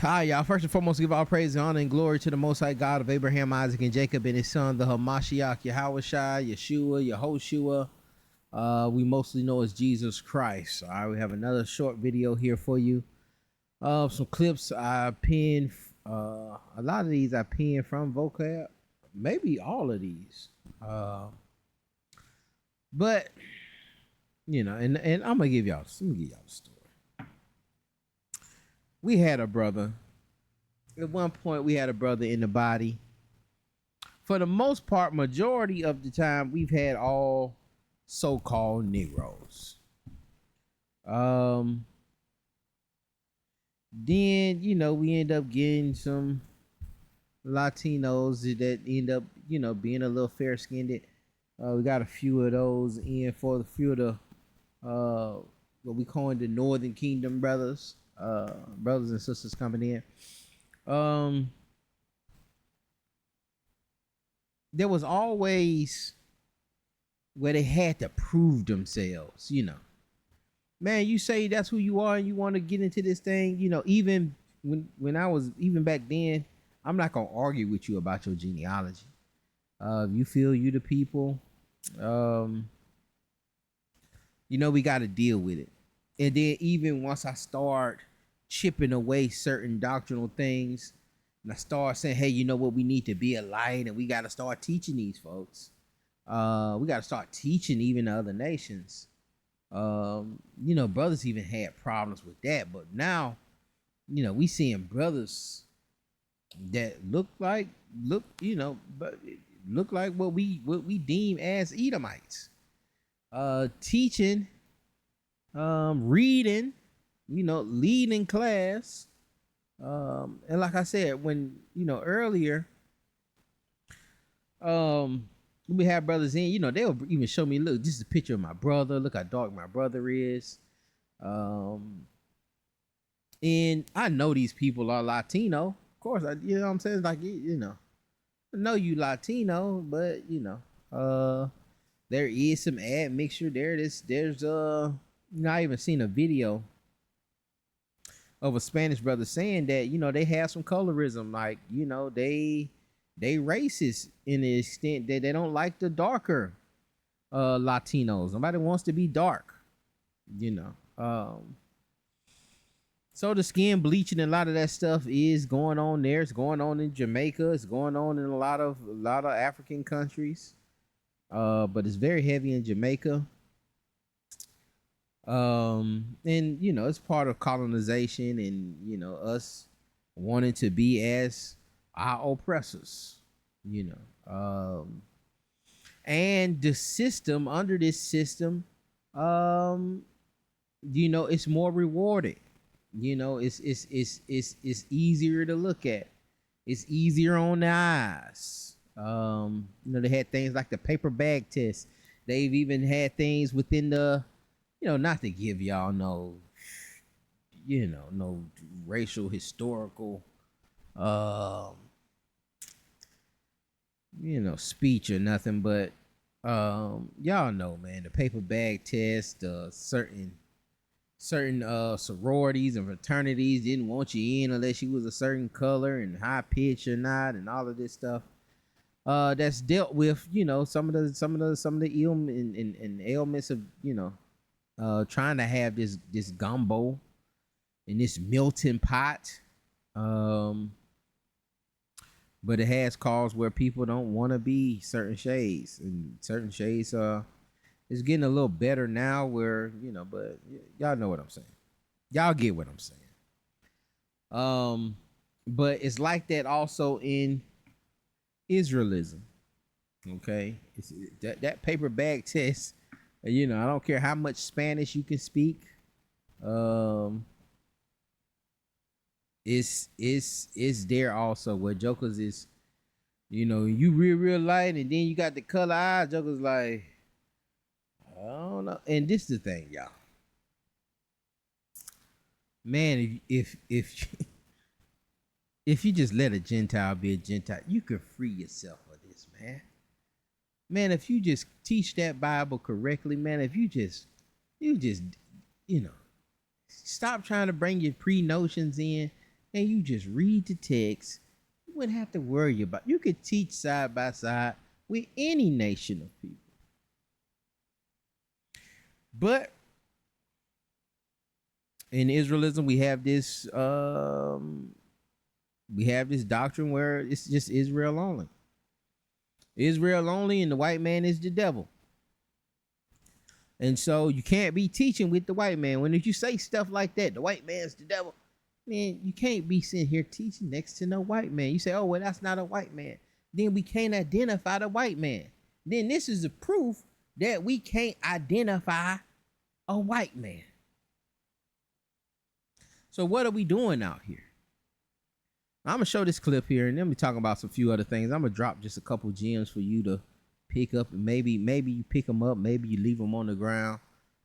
Hi, y'all. First and foremost, give all praise, honor, and glory to the Most High God of Abraham, Isaac, and Jacob, and his son, the Hamashiach, Yahushua, Yeshua, Yehoshua. We mostly know as Jesus Christ. All right, we have another short video here for you. Some clips I pinned. A lot of these I pinned from vocab. Maybe all of these. But you know, and I'm gonna give y'all. Let me give y'all the story. We had a brother. At one point, we had a brother in the body. For the most part, majority of the time, we've had all so-called Negroes. Then, you know, we end up getting some Latinos that end up, you know, being a little fair-skinned. We got a few of those in for the few of the what we call the Northern Kingdom brothers, brothers and sisters coming in. There was always where they had to prove themselves, you know. Man, you say that's who you are and you want to get into this thing, you know, even when I was even back then, I'm not gonna argue with you about your genealogy. If you feel you the people, you know, we gotta deal with it. And then even once I start chipping away certain doctrinal things, and I start saying, hey, you know what, we need to be a light, and we got to start teaching these folks. We got to start teaching even the other nations. You know, brothers even had problems with that, but now, you know, we seeing brothers that look like what we deem as Edomites. Teaching, reading, you know, leading class. And like I said, when, you know, earlier, we had brothers in, you know, they'll even show me, look, this is a picture of my brother. Look how dark my brother is. And I know these people are Latino. Of course, you know what I'm saying? Like, you know, I know you Latino, but, you know, there is some admixture there. There's you know, I even seen a video of a Spanish brother saying that, you know, they have some colorism, like, you know, they racist in the extent that they don't like the darker Latinos. Nobody wants to be dark, you know. So the skin bleaching and a lot of that stuff is going on there. It's going on in Jamaica. It's going on in a lot of African countries. But it's very heavy in Jamaica. And you know, it's part of colonization and, you know, us wanting to be as our oppressors, you know. And the system, under this system, you know, it's more rewarded. You know, it's easier to look at. It's easier on the eyes. You know, they had things like the paper bag test. They've even had things within the, you know, not to give y'all no, you know, no racial historical, you know, speech or nothing, but y'all know, man, the paper bag test, certain sororities and fraternities didn't want you in unless you was a certain color and high pitch or not, and all of this stuff. That's dealt with, you know, some of the ailments of, you know, trying to have this gumbo in this melting pot. But it has caused where people don't want to be certain shades, and certain shades is getting a little better now where, you know, but y'all know what I'm saying. Y'all get what I'm saying. But it's like that also in Israelism. Okay. It's that paper bag test. You know, I don't care how much Spanish you can speak. It's there also where jokers is, you know, you real light and then you got the color eyes. Jokers like, I don't know. And this is the thing, y'all. Man, if if you just let a Gentile be a Gentile, you can free yourself of this, man. Man, if you just teach that Bible correctly, man, if you just, you know, stop trying to bring your pre-notions in and you just read the text, you wouldn't have to worry about. You could teach side by side with any nation of people. But in Israelism, we have this doctrine where it's just Israel only. Israel only, and the white man is the devil. And so you can't be teaching with the white man. When you say stuff like that, the white man's the devil, man, you can't be sitting here teaching next to no white man. You say, oh, well, that's not a white man. Then we can't identify the white man. Then this is the proof that we can't identify a white man. So what are we doing out here? I'm going to show this clip here, and then we talking about some few other things. I'm going to drop just a couple gems for you to pick up, and maybe you pick them up, maybe you leave them on the ground,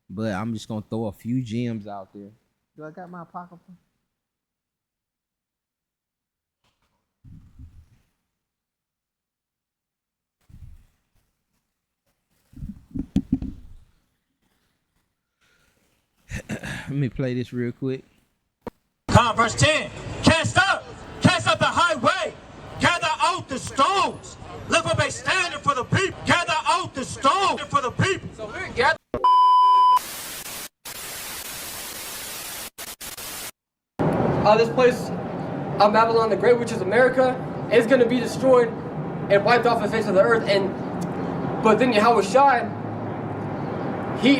but I'm just going to throw a few gems out there. Do I got my pocket phone? Let me play this real quick. Verse 10, cast up the highway, gather out the stones, lift up a standard for the people, gather out the stones for the people. So we're gathering. This place, Babylon the Great, which is America, is going to be destroyed and wiped off the face of the earth. But then Yahweh Shai, he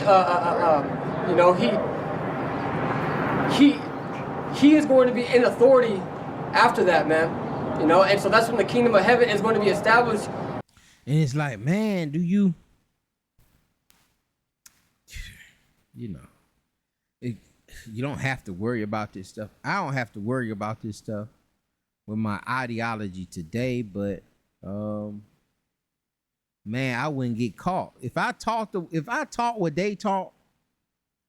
is going to be in authority after that, man. And so that's when the kingdom of heaven is going to be established. And it's like, man, do you don't have to worry about this stuff. I don't have to worry about this stuff with my ideology today, but man, I wouldn't get caught. If I taught what they taught,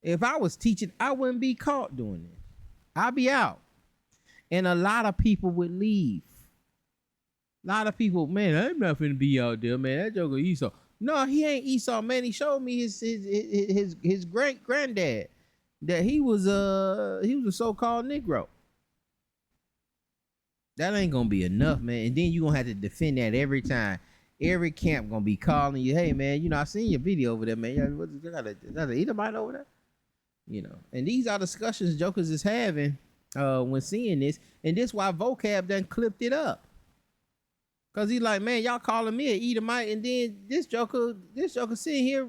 if I was teaching, I wouldn't be caught doing this. I'd be out. And a lot of people would leave. A lot of people, man, I'm not finna be out there, man. That joker Esau. No, he ain't Esau, man. He showed me his great granddad that he was a so-called Negro. That ain't gonna be enough, man. And then you gonna have to defend that every time. Every camp gonna be calling you, hey man, I seen your video over there, man. You got an Edomite over there? And these are discussions jokers is having when seeing this, and this why vocab done clipped it up. Cause he's like, man, y'all calling me an Edomite, and then this joker sitting here,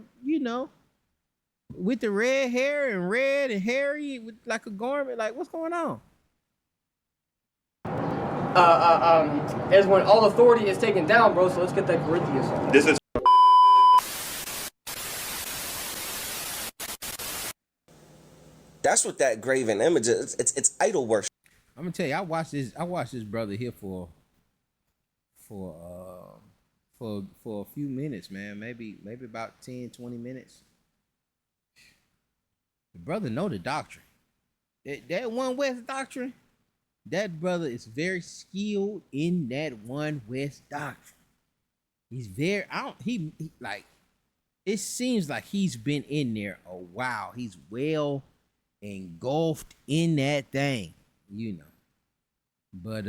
with the red hair and red and hairy with like a garment. Like, what's going on? Is when all authority is taken down, bro. So let's get that Corinthians on. This is That's what that graven image is. It's idol worship. I'm gonna tell you, I watched this brother here for a few minutes, man. Maybe about 10, 20 minutes. The brother know the doctrine. That One West doctrine, that brother is very skilled in that One West doctrine. He's very, he it seems like he's been in there a while. He's well engulfed in that thing, But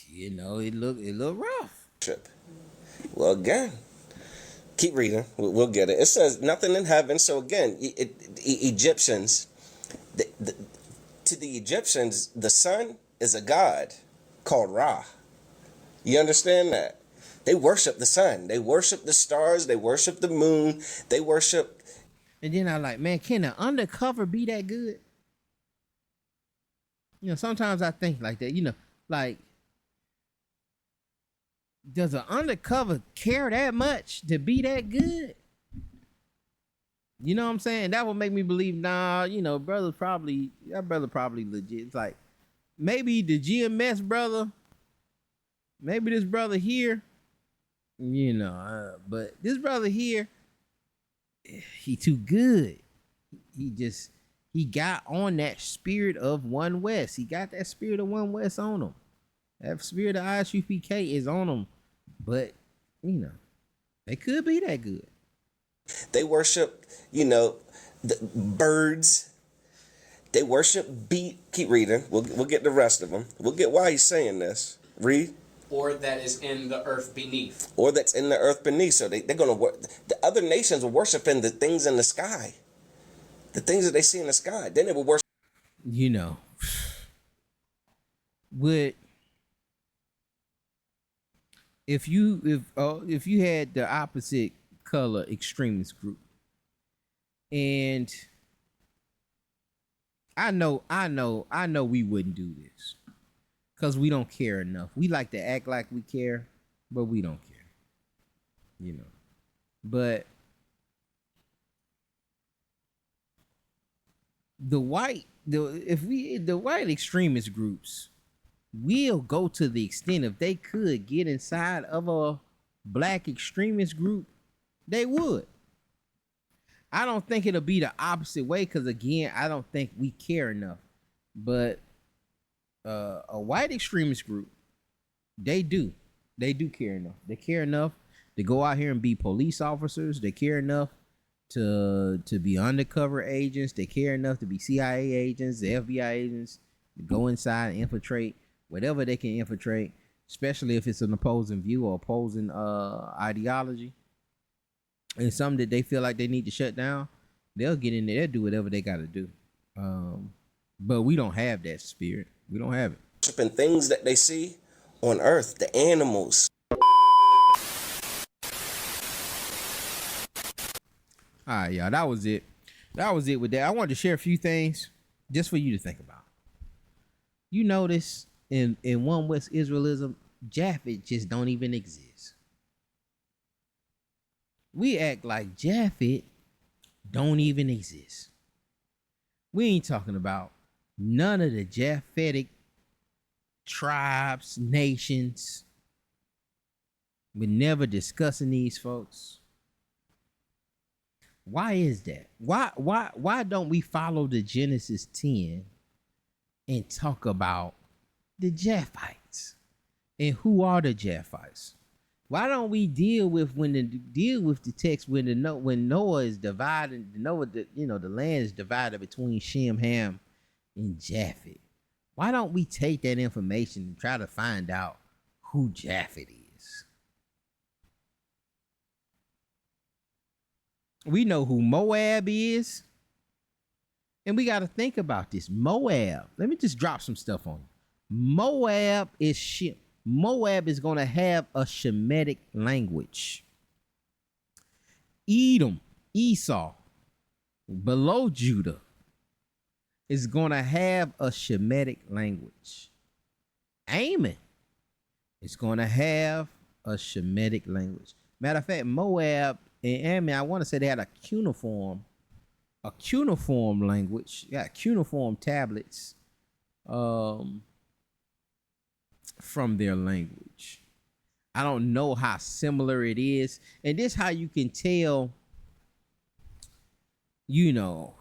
it look rough. Well, again, keep reading. We'll get it. It says nothing in heaven. So again, Egyptians, to the Egyptians, the sun is a god called Ra. You understand that? They worship the sun. They worship the stars. They worship the moon. They worship. And then I'm like, man, can an undercover be that good? Sometimes I think like that. Like, does an undercover care that much to be that good? You know what I'm saying? That would make me believe, nah, that brother probably legit. It's like, maybe the GMS brother, maybe this brother here, but this brother here, he too good. He got on that spirit of One West. He got that spirit of One West on him. That spirit of ISUPK is on them. But, they could be that good. They worship, the birds, They worship beat. Keep reading. We'll get the rest of them. We'll get why he's saying this. Read. Or that is in the earth beneath. Or that's in the earth beneath. So they're going to work. The other nations are worshiping the things in the sky. The things that they see in the sky. Then they will worship. You know, would if you had the opposite color extremist group, and I know we wouldn't do this because we don't care enough. We like to act like we care, but we don't care. You know, but the white extremist groups will go to the extent, if they could get inside of a black extremist group, they would. I don't think it'll be the opposite way, because again, I don't think we care enough. But a white extremist group, they do care enough. They care enough to go out here and be police officers. They care enough to be undercover agents. They care enough to be CIA agents, the FBI agents, to go inside and infiltrate whatever they can infiltrate, especially if it's an opposing view or opposing ideology and something that they feel like they need to shut down. They'll get in there, they'll do whatever they got to do. But we don't have that spirit. We don't have it. Worshiping things that they see on earth, the animals. All right, y'all. That was it. That was it with that. I wanted to share a few things just for you to think about. You notice in One West Israelism, Japheth just don't even exist. We act like Japheth don't even exist. We ain't talking about none of the Japhetic tribes, nations. We're never discussing these folks. Why is that? Why don't we follow the Genesis 10 and talk about the Japhites and who are the Japhites? Why don't we deal with the text when Noah is divided, the land is divided between Shem, Ham, and Japheth? Why don't we take that information and try to find out who Japheth is? We know who Moab is. And we got to think about this. Moab. Let me just drop some stuff on you. Moab is going to have a Shemitic language. Edom, Esau, below Judah, is going to have a Shemitic language. Ammon is going to have a Shemitic language. Matter of fact, Moab and Ammon, I want to say they had a cuneiform language. Yeah, cuneiform tablets from their language. I don't know how similar it is. And this how you can tell, you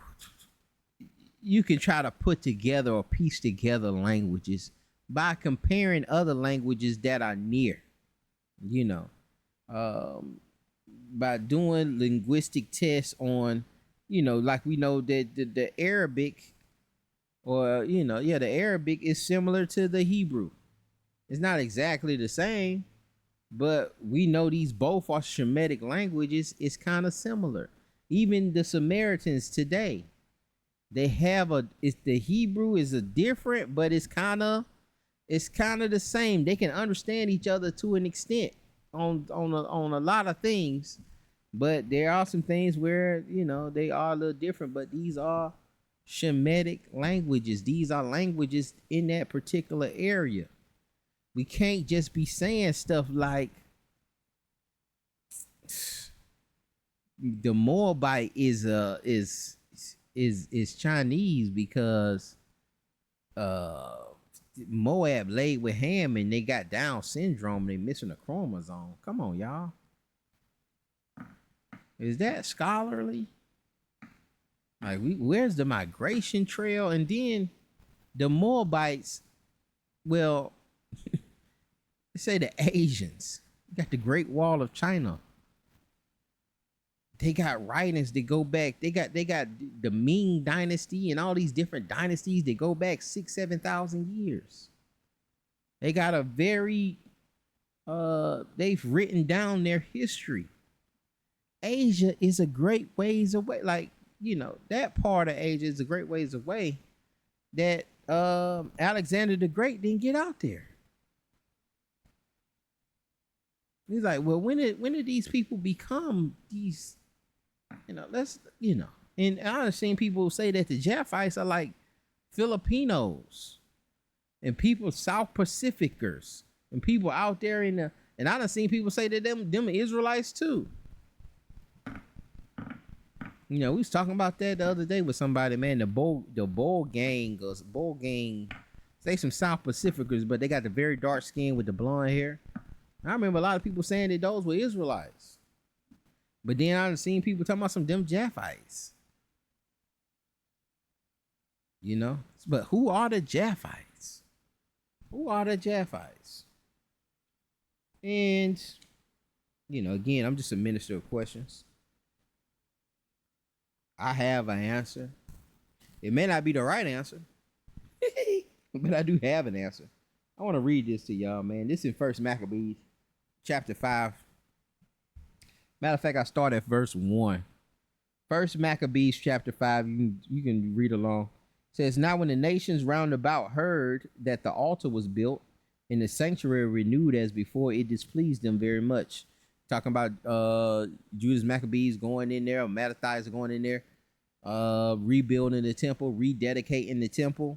can try to put together or piece together languages by comparing other languages that are near, by doing linguistic tests on, like we know that the Arabic the Arabic is similar to the Hebrew. It's not exactly the same, but we know these both are Shemitic languages. It's kind of similar. Even the Samaritans today, they have the Hebrew is a different, but it's kind of the same. They can understand each other to an extent on a lot of things, but there are some things where they are a little different. But these are Shemitic languages. These are languages in that particular area. We can't just be saying stuff like the Moabite is Chinese because Moab laid with Ham and they got Down syndrome. They missing a chromosome. Come on, y'all. Is that scholarly? Like, where's the migration trail? And then the Moabites, well, say the Asians. You got the Great Wall of China. they got writings that go back. They got the Ming dynasty and all these different dynasties that go back 6,000-7,000 years. They got a very they've written down their history. Asia is a great ways away. Like, you know, that part of Asia is a great ways away that Alexander the Great didn't get out there. He's like, well, when did these people become these, you know, and I've seen people say that the Japhites are like Filipinos and people South Pacificers and people out there and I done seen people say that them Israelites too. You know, we was talking about that the other day with somebody, man. The Bull gang, say some South Pacificers, but they got the very dark skin with the blonde hair. I remember a lot of people saying that those were Israelites. But then I've seen people talking about some them Japhites. You know? But who are the Japhites? Who are the Japhites? And, you know, again, I'm just a minister of questions. I have an answer. It may not be the right answer, but I do have an answer. I want to read this to y'all, man. This is 1 Maccabees, chapter 5. Matter of fact, I start at verse 1. 1 Maccabees, chapter 5. You can read along. It says, now when the nations round about heard that the altar was built and the sanctuary renewed as before, it displeased them very much. Talking about Judas Maccabees going in there, or Mattathias going in there, rebuilding the temple, rededicating the temple.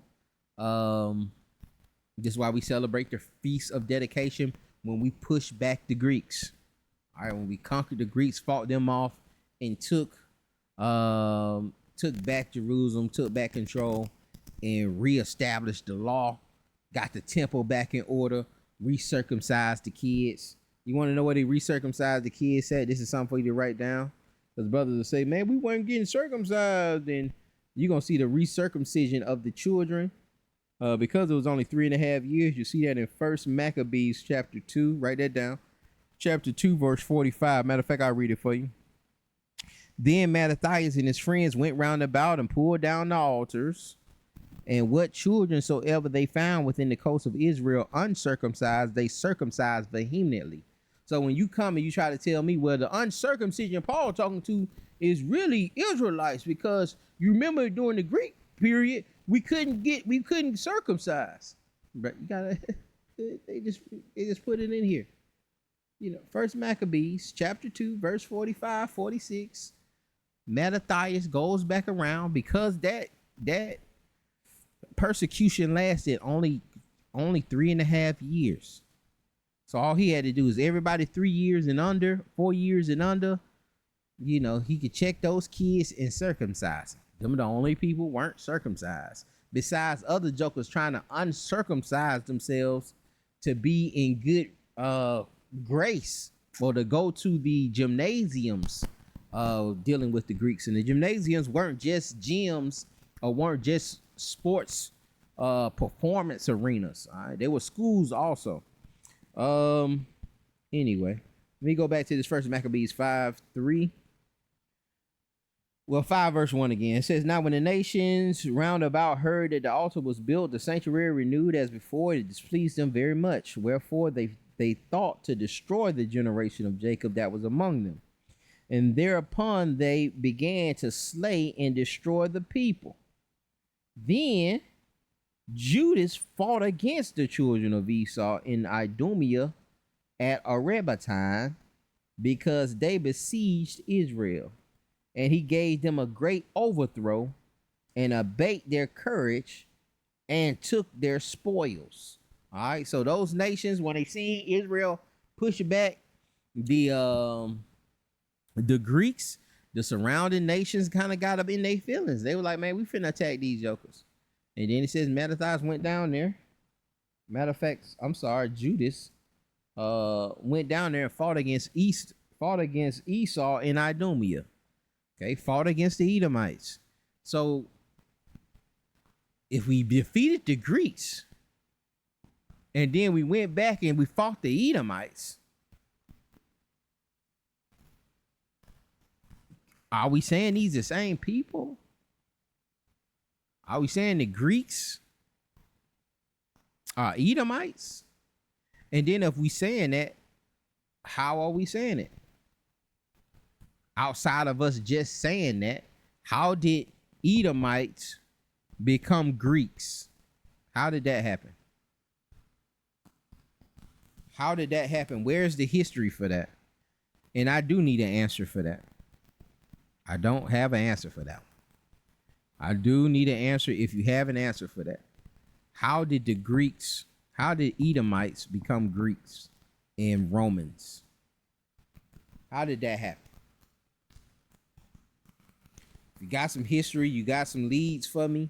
This is why we celebrate the Feast of Dedication when we push back the Greeks. All right, when we conquered the Greeks, fought them off, and took back Jerusalem, took back control, and reestablished the law, got the temple back in order, recircumcised the kids. You want to know where they recircumcised the kids at? This is something for you to write down. Because brothers will say, man, we weren't getting circumcised. And you're going to see the recircumcision of the children. Because it was only 3.5 years. You see that in 1 Maccabees chapter 2. Write that down. Chapter 2, verse 45. Matter of fact, I'll read it for you. Then Mattathias and his friends went round about and pulled down the altars. And what children soever they found within the coast of Israel uncircumcised, they circumcised vehemently. So when you come and you try to tell me, well, the uncircumcision Paul talking to is really Israelites, because you remember during the Greek period, we couldn't circumcise. But you gotta they just put it in here. You know, 1 Maccabees chapter 2, verse 45, 46. Mattathias goes back around because that persecution lasted only 3.5 years. So all he had to do is everybody 3 years and under, 4 years and under, you know, he could check those kids and circumcise them. Them the only people weren't circumcised. Besides other jokers trying to uncircumcise themselves to be in good grace, or to go to the gymnasiums dealing with the Greeks. And the gymnasiums weren't just gyms or weren't just sports performance arenas. All right, they were schools also. Anyway, let me go back to this 1 Maccabees 5:3. Well, 5 verse 1 again. It says, now when the nations round about heard that the altar was built, the sanctuary renewed as before, it displeased them very much. Wherefore they thought to destroy the generation of Jacob that was among them. And thereupon they began to slay and destroy the people. Then Judas fought against the children of Esau in Idumea at Arabatan, because they besieged Israel. And he gave them a great overthrow and abate their courage and took their spoils. All right, so those nations, when they seen Israel push back the Greeks, the surrounding nations kind of got up in their feelings. They were like, man, we finna attack these jokers. And then it says Mattathias went down there. Matter of fact, I'm sorry, Judas went down there and fought against Esau in Idumea. Okay, fought against the Edomites. So if we defeated the Greeks and then we went back and we fought the Edomites, Are we saying these the same people? Are we saying the Greeks are Edomites? And then if we saying that, how are we saying it? Outside of us just saying that, how did Edomites become Greeks? How did that happen? How did that happen? Where's the history for that? And I do need an answer for that. I don't have an answer for that. I do need an answer. If you have an answer for that, how did Edomites become Greeks and Romans? How did that happen? You got some history, you got some leads for me.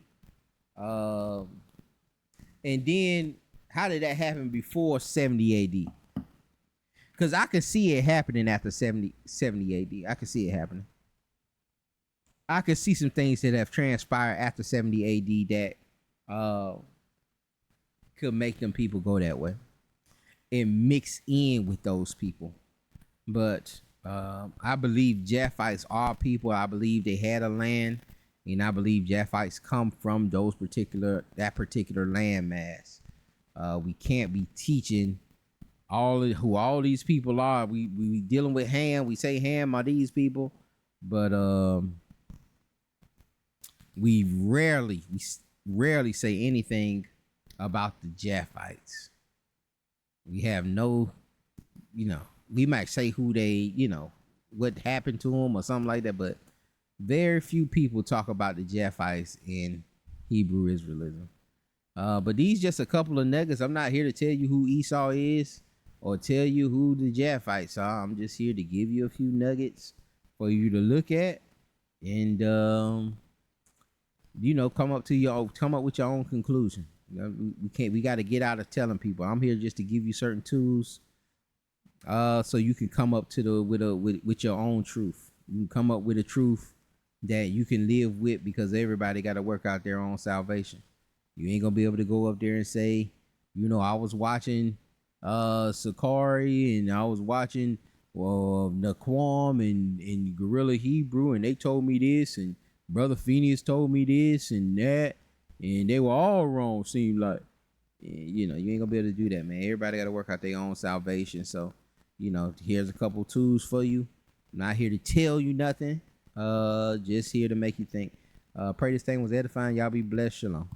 And then how did that happen before 70 AD? Because I could see it happening after 70 AD. I could see it happening. I could see some things that have transpired after 70 AD that could make them people go that way and mix in with those people. But I believe Japhites are people. I believe they had a land, and I believe Japhites come from that particular land mass. We can't be teaching who all these people are. We dealing with Ham. We say Ham are these people, but we rarely say anything about the Japhites. We have no, we might say who they, what happened to them or something like that, but very few people talk about the Japhites in Hebrew Israelism. But these just a couple of nuggets. I'm not here to tell you who Esau is or tell you who the Japhites are. I'm just here to give you a few nuggets for you to look at and come up with your own conclusion. We got to get out of telling people. I'm here just to give you certain tools so you can come up with your own truth. You can come up with a truth that you can live with, because everybody got to work out their own salvation. You ain't gonna be able to go up there and say, I was watching Sakari and I was watching Naquam and Gorilla Hebrew, and they told me this, and Brother Phineas told me this and that, and they were all wrong, seemed like. You ain't gonna be able to do that, man. Everybody got to work out their own salvation. So, here's a couple tools for you. I'm not here to tell you nothing. Just here to make you think. Pray this thing was edifying. Y'all be blessed. Shalom.